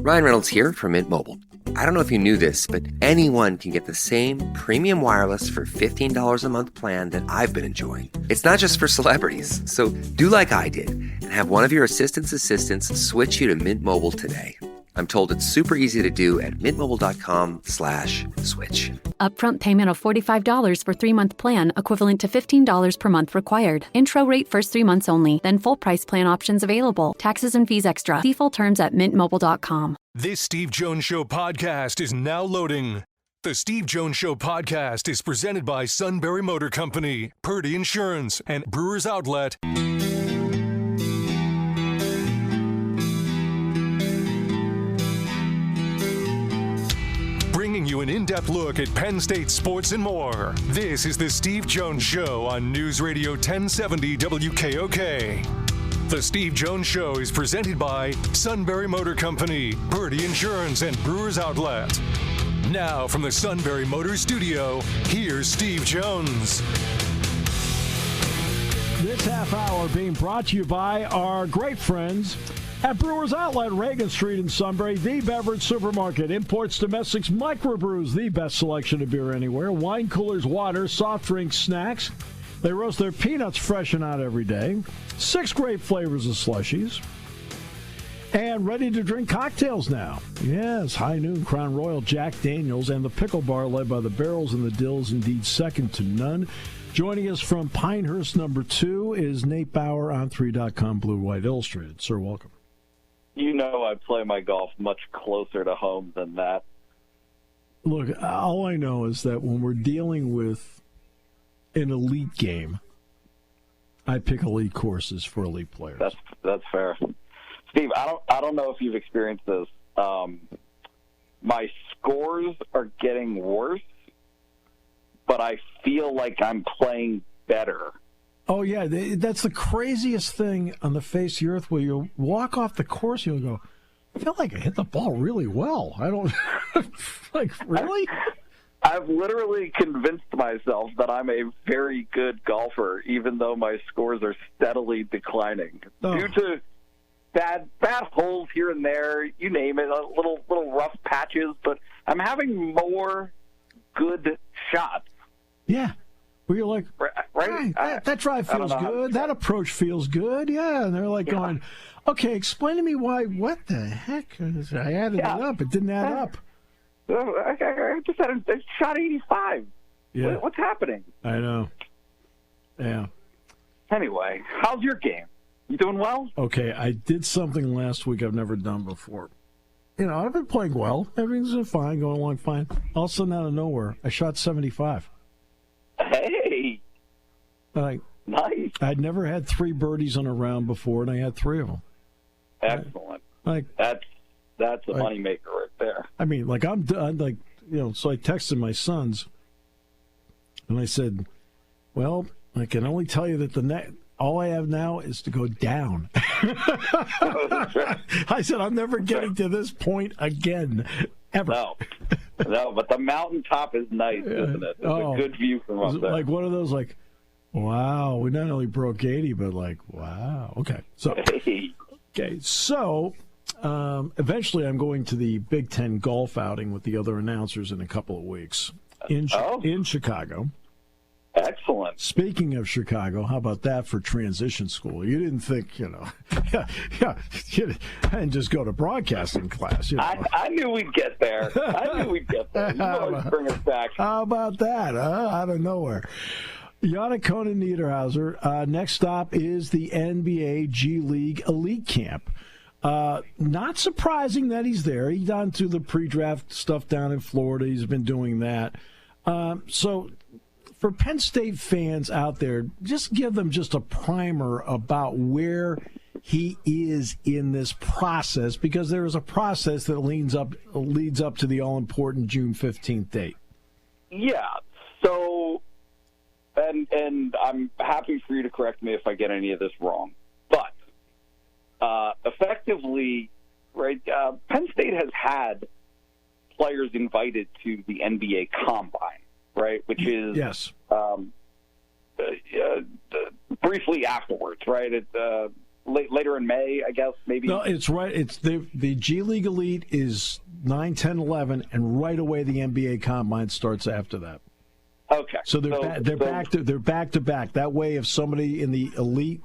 Ryan Reynolds here from Mint Mobile. I don't know if you knew this, but anyone can get the same premium wireless for $15 a month plan that I've been enjoying. It's not just for celebrities. So do like I did and have one of your assistants switch you to Mint Mobile today. I'm told it's super easy to do at mintmobile.com/switch. Upfront payment of $45 for 3-month plan, equivalent to $15 per month required. Intro rate first 3 months only, then full price plan options available. Taxes and fees extra. See full terms at mintmobile.com. This Steve Jones Show podcast is now loading. The Steve Jones Show podcast is presented by Sunbury Motor Company, Purdy Insurance, and Brewers Outlet. Bringing you an in-depth look at Penn State sports and more. This is the Steve Jones Show on News Radio 1070 WKOK. The Steve Jones Show is presented by Sunbury Motor Company, Purdy Insurance, and Brewers Outlet. Now from the Sunbury Motor Studio, here's Steve Jones. This half hour being brought to you by our great friends at Brewers Outlet, Reagan Street in Sunbury, the beverage supermarket. Imports, domestics, microbrews, the best selection of beer anywhere. Wine coolers, water, soft drinks, snacks. They roast their peanuts fresh and out every day. 6 great flavors of slushies. And ready-to-drink cocktails now. Yes, High Noon, Crown Royal, Jack Daniels, and the Pickle Bar led by the Barrels and the Dills, indeed second to none. Joining us from Pinehurst number 2 is Nate Bauer on 3.com Blue White Illustrated. Sir, welcome. You know I play my golf much closer to home than that. Look, all I know is that when we're dealing with an elite game, I pick elite courses for elite players. That's fair. Steve, I don't know if you've experienced this. My scores are getting worse, but I feel like I'm playing better. Oh, yeah, that's the craziest thing on the face of the earth, where you walk off the course and you'll go, I feel like I hit the ball really well. I don't, like, really? I've literally convinced myself that I'm a very good golfer, even though my scores are steadily declining due to bad holes here and there. You name it, little rough patches. But I'm having more good shots. Yeah, where you're like, right? That drive feels good. That approach feels good. Yeah, and they're like going, okay, explain to me why. What the heck? I added it up. It didn't add up. I just had a shot 85. Yeah. What's happening? I know. Yeah. Anyway, how's your game? You doing well? Okay, I did something last week I've never done before. You know, I've been playing well. Everything's been fine, going along fine. All of a sudden, out of nowhere, I shot 75. Hey! Nice. I'd never had 3 birdies on a round before, and I had 3 of them. Excellent. That's a moneymaker right there. I mean, like, I'm done. Like, you know, so I texted my sons, and I said, well, I can only tell you that all I have now is to go down. I said, I'm never getting to this point again, ever. No, but the mountaintop is nice, isn't it? It's a good view from up there. Like one of those, like, wow, we not only broke 80, but like, wow. Okay, so eventually I'm going to the Big Ten golf outing with the other announcers in a couple of weeks in Chicago. Excellent. Speaking of Chicago, how about that for transition school? You didn't think, and just go to broadcasting class. You know. I knew we'd get there. You always bring us back. How about that? Out of nowhere. Yannick Conan Niederhauser. Next stop is the NBA G League Elite Camp. Not surprising that he's there. He's on to the pre-draft stuff down in Florida. He's been doing that. So for Penn State fans out there, just give them just a primer about where he is in this process, because there is a process that leads up to the all-important June 15th date. Yeah. So, and I'm happy for you to correct me if I get any of this wrong, but effectively, right, Penn State has had players invited to the NBA Combine, right, which is briefly afterwards, right? later in May, I guess, maybe. No, it's right. It's the G League Elite is 9, 10, 11, and right away the NBA Combine starts after that. Okay. So they're back to back. That way, if somebody in the elite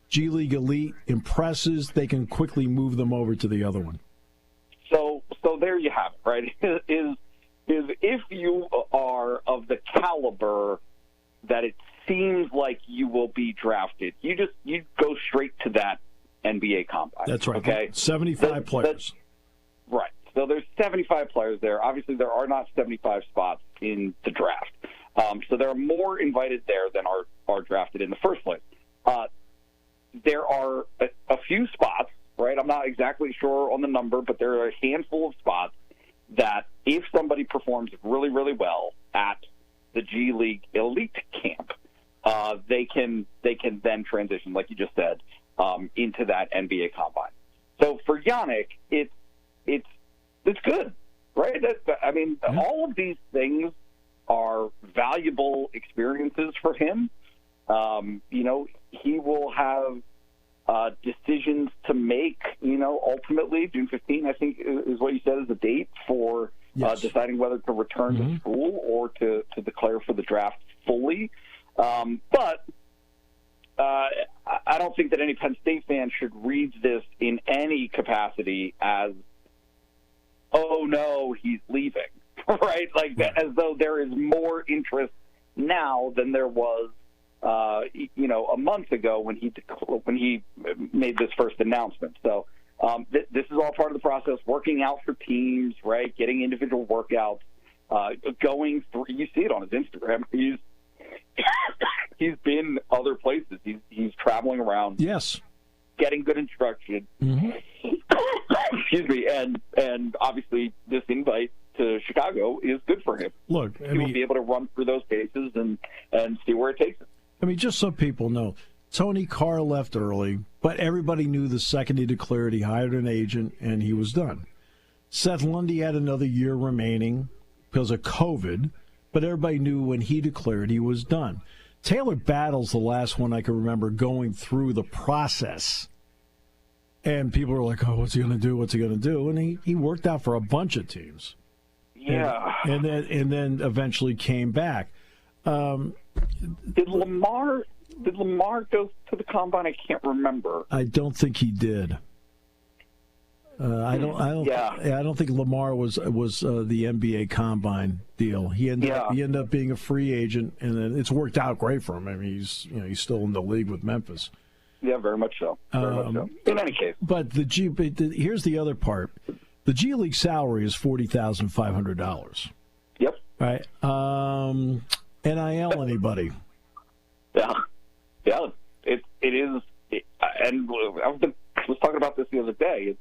G League Elite impresses, they can quickly move them over to the other one. So there you have it, right? Is if you are of the caliber that it seems like you will be drafted, you go straight to that NBA Combine. That's right. Okay, 75 players. Right. So there's 75 players there. Obviously, there are not 75 spots in the draft. So there are more invited there than are drafted in the first place. There are a few spots, right? I'm not exactly sure on the number, but there are a handful of spots that if somebody performs really, really well at the G League Elite camp, they can then transition, like you just said, into that NBA Combine. So for Yannick, it's good, right? All of these things are valuable experiences for him. He will have decisions to make, ultimately. June 15, I think, is what you said is the date for deciding whether to return to school or to declare for the draft fully. But I don't think that any Penn State fan should read this in any capacity as, oh, no, he's leaving, right? As though there is more interest now than there was a month ago when he made this first announcement. So this is all part of the process, working out for teams, right? Getting individual workouts, going through. You see it on his Instagram. He's been other places. He's traveling around. Yes, getting good instruction. Excuse me, and obviously this invite to Chicago is good for him. Look, he will be able to run through those paces and see where it takes him. Just so people know, Tony Carr left early, but everybody knew the second he declared he hired an agent and he was done. Seth Lundy had another year remaining because of COVID, but everybody knew when he declared he was done. Taylor Battle's the last one I can remember going through the process. And people were like, oh, what's he going to do? What's he going to do? And he worked out for a bunch of teams. Yeah. And then eventually came back. Did Lamar go to the Combine? I can't remember. I don't think he did. I don't think Lamar was the NBA Combine deal. He ended up being a free agent, and then it's worked out great for him. He's still in the league with Memphis. Yeah, very much so. In any case, but here's the other part: the G League salary is $40,500. Yep. Right. NIL anybody? Yeah. It is, and I was talking about this the other day.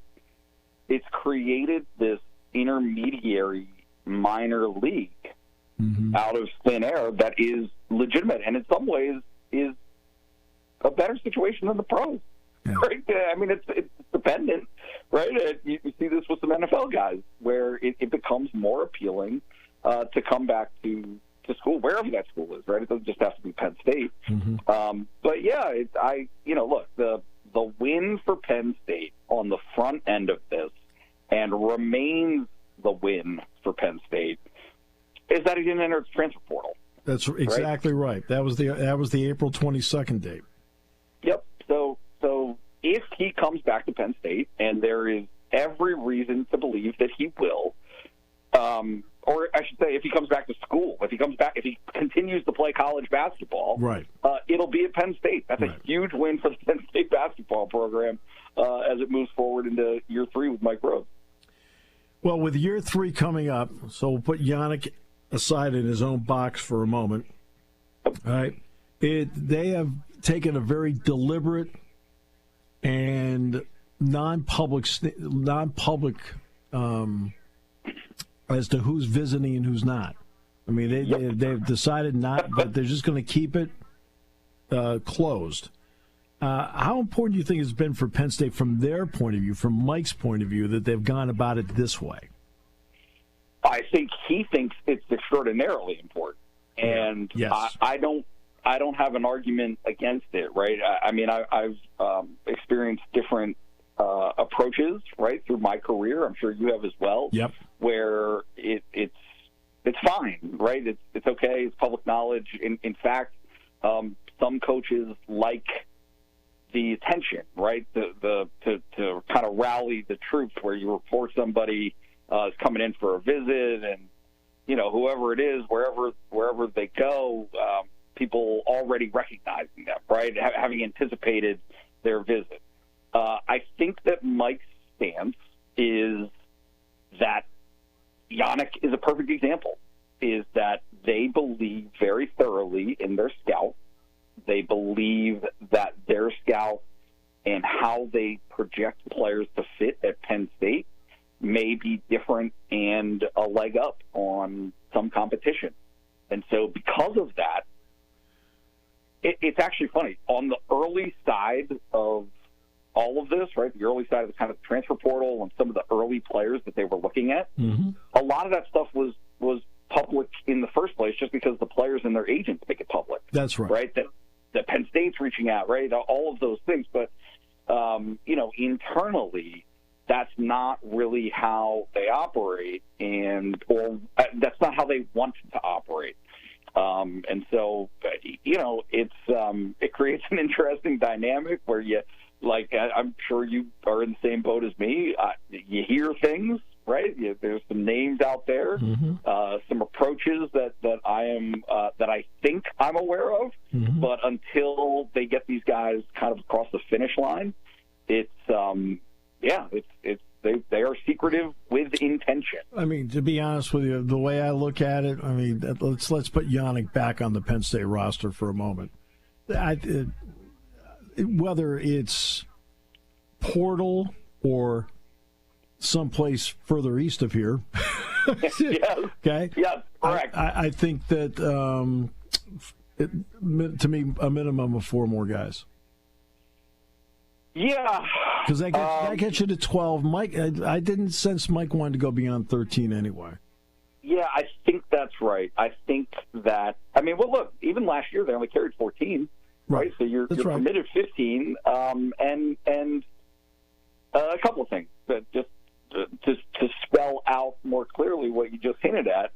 It's created this intermediary minor league out of thin air that is legitimate, and in some ways is a better situation than the pros. Yeah. Right? It's dependent, right? You see this with some NFL guys, where it becomes more appealing to come back to school, wherever that school is, right? It doesn't just have to be Penn State. But yeah, look, the win for Penn State on the front end of this, and remains the win for Penn State, is that he didn't enter the transfer portal. That's exactly right. That was the April 22nd date. Yep. So if he comes back to Penn State, and there is every reason to believe that he will, or I should say, if he comes back to school, if he continues to play college basketball, right, it'll be at Penn State. That's a huge win for the Penn State basketball program as it moves forward into year 3 with Mike Rhoades. Well, with year 3 coming up, so we'll put Yannick aside in his own box for a moment. All right, they have taken a very deliberate and non-public as to who's visiting and who's not. They've decided not, but they're just going to keep it closed. How important do you think it's been for Penn State from their point of view, from Mike's point of view, that they've gone about it this way? I think he thinks it's extraordinarily important. And yes. I don't I don't have an argument against it, right? I mean, I've experienced different approaches, right, through my career. I'm sure you have as well. Yep. Where it's fine, right? It's okay. It's public knowledge. In fact, some coaches like the attention, right? To kind of rally the troops, where you report somebody is coming in for a visit, and whoever it is, wherever they go, people already recognizing them, right? Having anticipated their visit. I think that Mike's stance is that Yannick is a perfect example, is that they believe very thoroughly in their scout. They believe that their scout and how they project players to fit at Penn State may be different and a leg up on some competition. And so because of that, it's actually funny. On the early side of all of this, right, the early side of the kind of transfer portal and some of the early players that they were looking at, a lot of that stuff was public in the first place just because the players and their agents make it public. That's right. Right? That Penn State's reaching out, right? All of those things. But, internally, that's not really how they operate, or that's not how they want to operate. And so, it creates an interesting dynamic where I'm sure you are in the same boat as me. You hear things, right? There's some names out there, some approaches that I think I'm aware of, but until they get these guys kind of across the finish line, they are secretive with intention. I mean, to be honest with you, the way I look at it, I mean, let's put Yannick back on the Penn State roster for a moment. Whether it's portal or someplace further east of here. Yes. Okay? Yes, correct. I think that, to me, a minimum of 4 more guys. Yeah. Because that gets you to 12. Mike, I didn't sense Mike wanted to go beyond 13 anyway. Yeah, I think that's right. I think that, look, even last year they only carried 14. Right, so you're permitted 15, and a couple of things, but just to spell out more clearly what you just hinted at.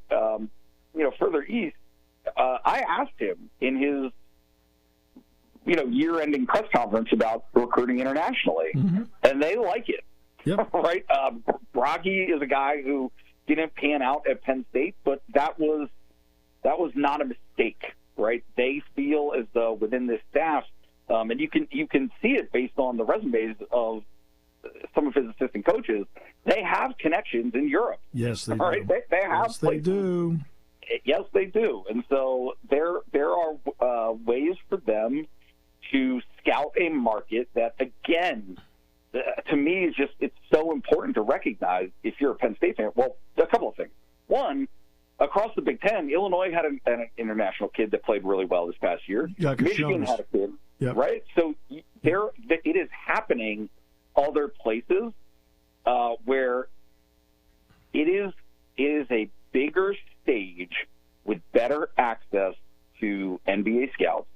Further east, I asked him in his year-ending press conference about recruiting internationally, and they like it. Yep. Right, Bragi is a guy who didn't pan out at Penn State, but that was not a mistake. Right, they feel as though within this staff, and you can see it based on the resumes of some of his assistant coaches. They have connections in Europe. Yes, they do. Right, they have. Yes, they do. Yes, they do. And so there are ways for them to scout a market that, again, to me it's so important to recognize if you're a Penn State fan. Well, a couple of things. One, across the Big Ten, Illinois had an international kid that played really well this past year. Michigan had a kid, right? So it is happening other places where it is a bigger stage with better access to NBA scouts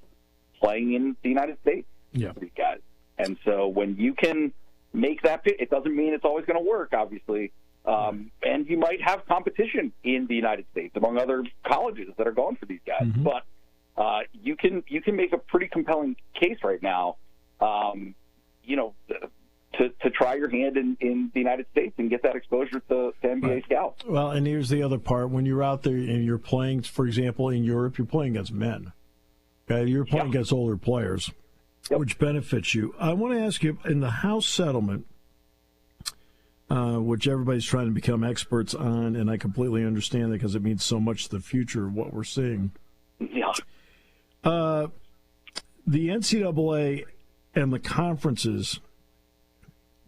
playing in the United States for these guys. And so when you can make that fit, it doesn't mean it's always going to work, obviously. And you might have competition in the United States among other colleges that are going for these guys. But you can make a pretty compelling case right now, to try your hand in the United States and get that exposure to NBA scouts. Well, and here's the other part. When you're out there and you're playing, for example, in Europe, you're playing against men. Okay, you're playing against older players, which benefits you. I want to ask you, in the House settlement, which everybody's trying to become experts on, and I completely understand that because it means so much to the future of what we're seeing. Yeah. The NCAA and the conferences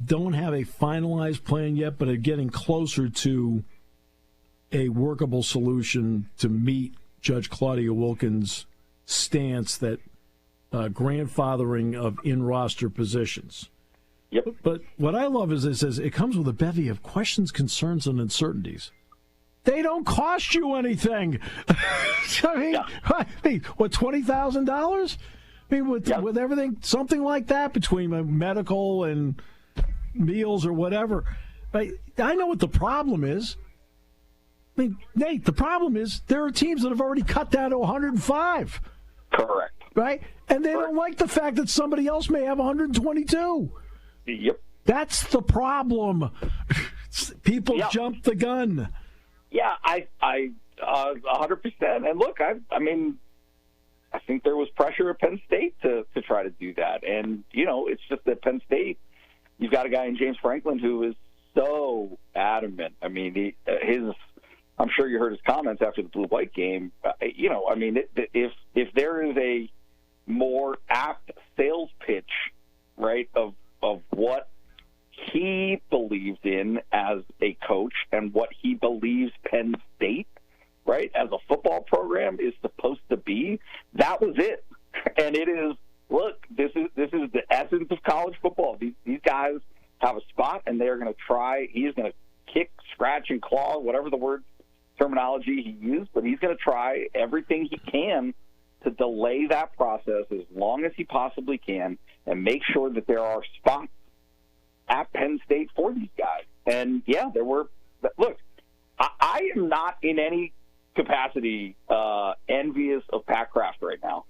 don't have a finalized plan yet, but are getting closer to a workable solution to meet Judge Claudia Wilkins' stance that grandfathering of in-roster positions. Yep. But what I love is it says it comes with a bevy of questions, concerns, and uncertainties. they don't cost you anything. I mean, what, $20,000? I mean, with everything, something like that between medical and meals or whatever. I know what the problem is. I mean, Nate, the problem is there are teams that have already cut down to 105. Correct. Right? And they don't like the fact that somebody else may have 122. Yep. That's the problem. People jump the gun. Yeah, I 100%. And look, I mean, I think there was pressure at Penn State to try to do that. And, it's just that Penn State, you've got a guy in James Franklin who is so adamant. I mean, I'm sure you heard his comments after the Blue-White game. If there is a more apt sales pitch, right, of what he believes in as a coach and what he believes Penn State, right, as a football program is supposed to be, that was it. And it is, look, this is the essence of college football. These guys have a spot, and they're going to try. He's going to kick, scratch, and claw, whatever the word terminology he used, but he's going to try everything he can to delay that process as long as he possibly can and make sure that there are spots at Penn State for these guys. And, there were – look, I am not in any capacity envious of Pat Kraft right now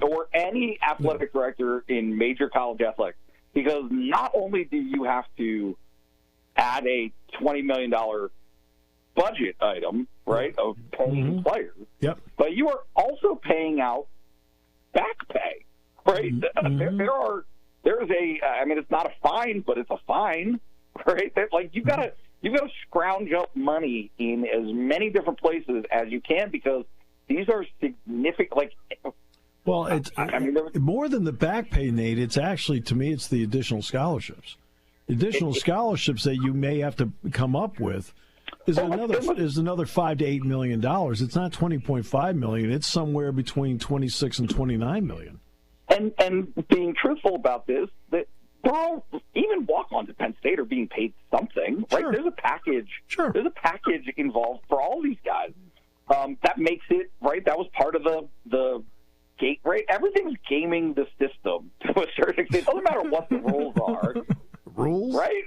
or any athletic director in major college athletics, because not only do you have to add a $20 million budget item, right, of paying players, but you are also paying out back pay, right? There's it's not a fine, but it's a fine, right? Like you've got to scrounge up money in as many different places as you can, because these are significant. Like, well, it's more than the back pay, Nate. It's actually, to me, it's the additional scholarships. Additional scholarships that you may have to come up with is another $5 to $8 million. It's not $20.5 million. It's somewhere between $26 and $29 million. And being truthful about this, that they're all, even walk-ons at Penn State are being paid something, right? Sure. There's a package. Sure. There's a package involved for all these guys. That makes it, right, that was part of the gate, right? Everything's gaming the system to a certain extent. It doesn't matter what the rules are. Rules? Right?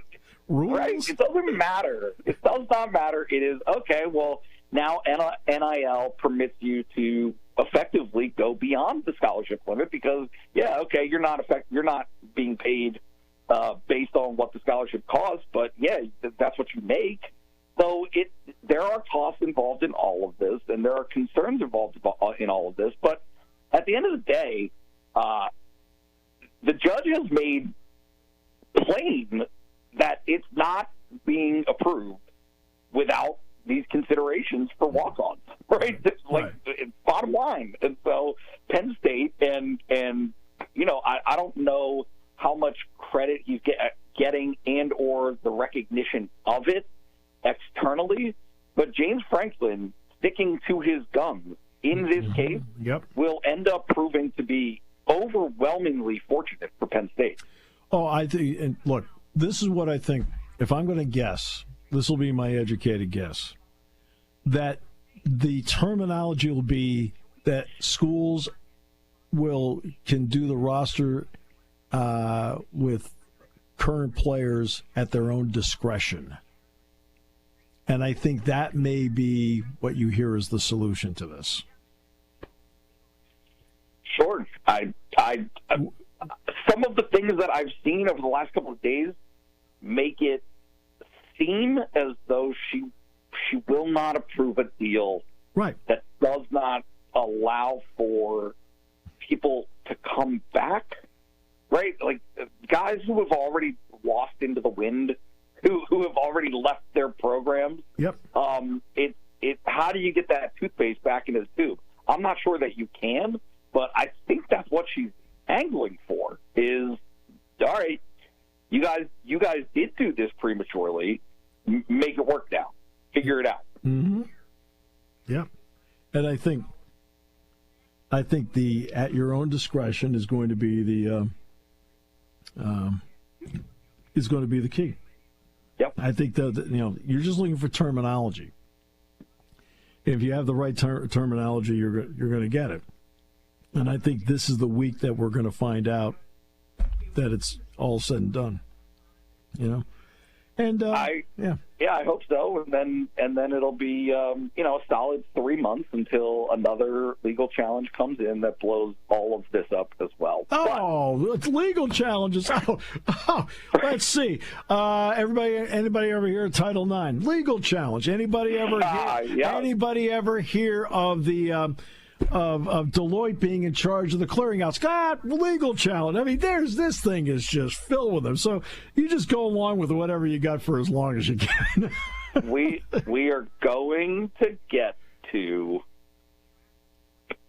Rules? Right. It doesn't matter. It does not matter. It is, okay, well, now NIL permits you to effectively go beyond the scholarship limit because, you're not being paid based on what the scholarship costs, but, that's what you make. So there are costs involved in all of this, and there are concerns involved in all of this. But at the end of the day, the judge has made plain that it's not being approved without these considerations for walk-ons, right? It's bottom line. And so Penn State and I don't know how much credit he's getting and or the recognition of it externally, but James Franklin sticking to his guns in this case will end up proving to be overwhelmingly fortunate for Penn State. Oh, I think, and look, this is what I think. If I'm going to guess, this will be my educated guess, that the terminology will be that schools can do the roster with current players at their own discretion. And I think that may be what you hear as the solution to this. Sure. I some of the things that I've seen over the last couple of days make it seem as though she will not approve a deal that does not allow for people to come back, right? Like guys who have already lost into the wind, who have already left their programs. Yep. How do you get that toothpaste back into the tube? I'm not sure that you can, but I think that's what she's angling for is, all right, you guys did do this prematurely. Make it work now. Figure it out. Mm-hmm. Yeah. And I think the at your own discretion is going to be the key. Yep. I think that you're just looking for terminology. If you have the right terminology, you're going to get it. And I think this is the week that we're going to find out that it's all said and done. You know, and I hope so. And then it'll be a solid 3 months until another legal challenge comes in that blows all of this up as well. Oh, it's legal challenges. Oh, let's see. Anybody ever hear of Title IX? Legal challenge. Anybody ever hear of the of Deloitte being in charge of the clearinghouse? God, legal challenge. I mean, this thing is just filled with them. So you just go along with whatever you got for as long as you can. we are going to get to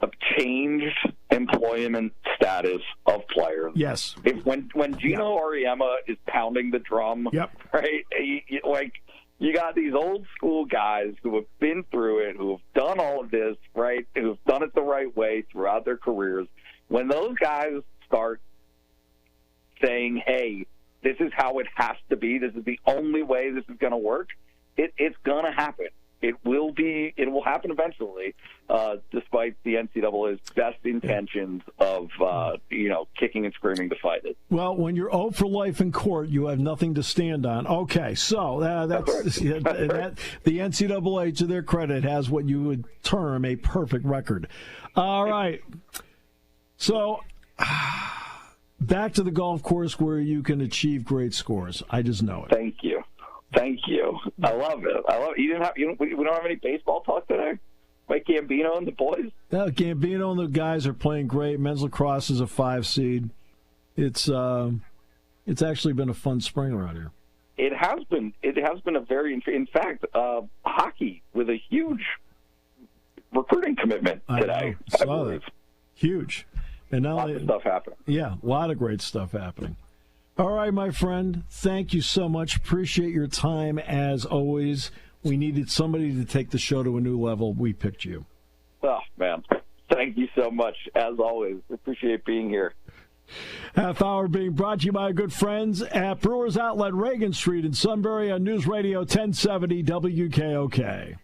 a changed employment status of players. Yes. When Gino Auriemma is pounding the drum, right? You got these old school guys who have been through it, who have done all of this, right, who have done it the right way throughout their careers. When those guys start saying, hey, this is how it has to be, this is the only way this is going to work, it's going to happen. It will happen eventually, despite the NCAA's best intentions of, kicking and screaming to fight it. Well, when you're 0 for life in court, you have nothing to stand on. Okay, so that's the NCAA, to their credit, has what you would term a perfect record. All right. So back to the golf course where you can achieve great scores. I just know it. Thank you. I love it. We don't have any baseball talk today? Like Gambino and the boys? Yeah, Gambino and the guys are playing great. Men's lacrosse is a 5 seed. It's actually been a fun spring around here. It has been. It has been a very, in fact, hockey with a huge recruiting commitment today. I saw that. Huge. And now lots of stuff happening. Yeah, a lot of great stuff happening. All right, my friend, thank you so much. Appreciate your time as always. We needed somebody to take the show to a new level. We picked you. Oh, man. Thank you so much, as always. Appreciate being here. Half hour being brought to you by our good friends at Brewers Outlet, Reagan Street in Sunbury on News Radio 1070 WKOK.